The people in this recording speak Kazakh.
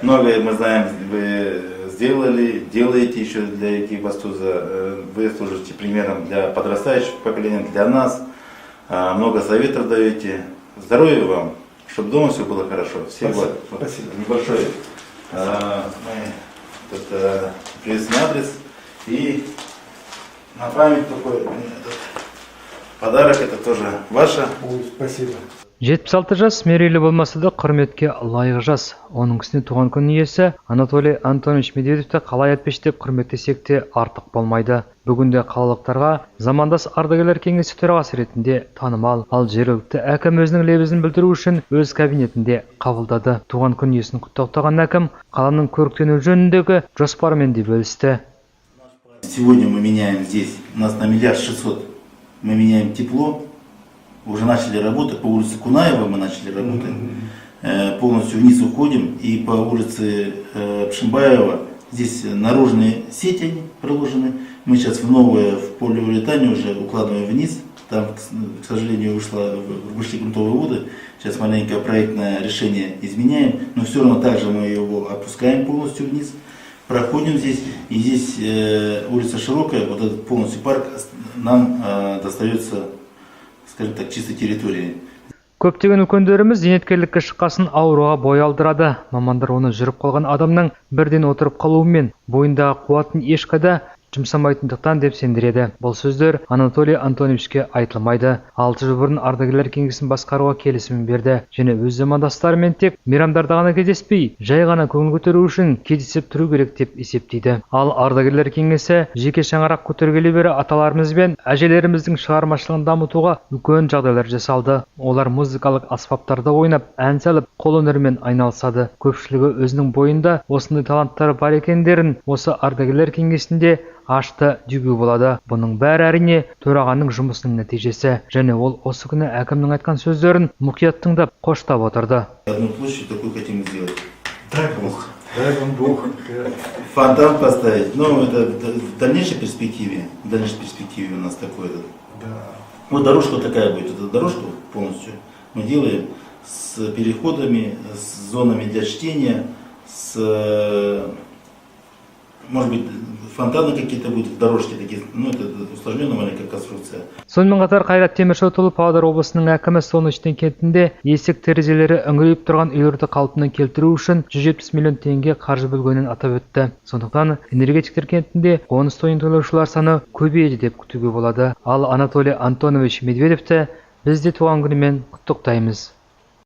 Многое мы знаем, вы сделали, делаете еще для Екибастуза. Вы служите примером для подрастающего поколения, для нас. Много советов даете. Здоровья вам, чтобы дома все было хорошо. Всем Спасибо. Небольшой мы привезли адрес и на память такой подарок, это тоже ваша. Спасибо. 76 жас мерейлі болмаса да құрметке лайық жас. Оның үстіне туған күн иесі Анатолий Антонович Медведевті қалай әтпештеп құрметтесек те артық болмайды. Бүгінде қалалықтарға замандас ардагерлер кеңесі төрағасы ретінде танымал, ал жергілікті әкім өзінің лебізін білдіру үшін өз кабинетінде қабылдады. Туған күн иесін құттықтаған әкім қаланың көріктенуі жөніндегі жоспарымен де бөлісті. Сегодня мы меняем здесь, у нас на 1 600 000 мы меняем тепло. Уже начали работать, по улице Кунаева мы начали работать, полностью вниз уходим, и по улице Пшимбаева, здесь наружные сети проложены, мы сейчас в новое, в полиуретане уже укладываем вниз, там, к сожалению, вышли грунтовые воды, сейчас маленькое проектное решение изменяем, но все равно также мы его опускаем полностью вниз, проходим здесь, и здесь улица широкая, вот этот полностью парк нам достается, скажем так, чистой территории. Көптеген үлкендеріміз зейнеткерлікке шыққасын ауруға бой алдырады. Мамандар оны жүріп қалған адамның бірден отырып қалуымен бойындағы қуатын ешқайда жұмсамайтындықтан деп сендіреді. Бұл сөздер Анатолий Антоновичке айтылмайды. 6 жыл бұрын ардагерлер кеңесін басқаруға келісімін берді. Және өз замандастарымен тек мейрамдарда ғана кездеспей, жай ғана көңіл көтеру үшін кездесіп тұру керек деп есептейді. Ал ардагерлер кеңесі жеке шаңырақ көтергелі бері аталарымыз бен әжелеріміздің шығармашылығын дамытуға үлкен жағдайлар жасалды. Олар музыкалық аспаптарда ойнап, ән салып, қолөнермен айналысады. Көпшілігі өзінің бойында осындай таланттары бар екендерін осы ардагерлер кеңесінде ашты деуге болады. Бұның бәрі әрине төрағаның жұмысының нәтижесі. Және ол осы күні әкімнің айтқан сөздерін мұқият тыңдап, қоштап отырды. Одну площадь такую хотим сделать. Дай Бог. Дай вам Бог. Фонтан поставить. Ну, это в дальнейшей перспективе. В дальнейшей перспективе у нас такое. Да. Вот дорожка такая будет. Эту дорожку полностью мы делаем с переходами, с зонами для чтения, с, может быть, фонтаны какие-то будут, дорожки такие, ну это усложненная маленькая конструкция. Сонымен қатар Қайрат Теміршойтұлы Павлодар облысының әкімі Солнечный кентінде есік терезелері үңірейіп тұрған үйлерді қалпына келтіру үшін 170 миллион теңге қаржы бөлгенін атап өтті. Сондықтан энергетиктер кентінде қоныс тойын тойлаушылар саны көбейеді деп күтуге болады. Ал Анатолий Антонович Медведевті біз де туған күнімен құттықтаймыз.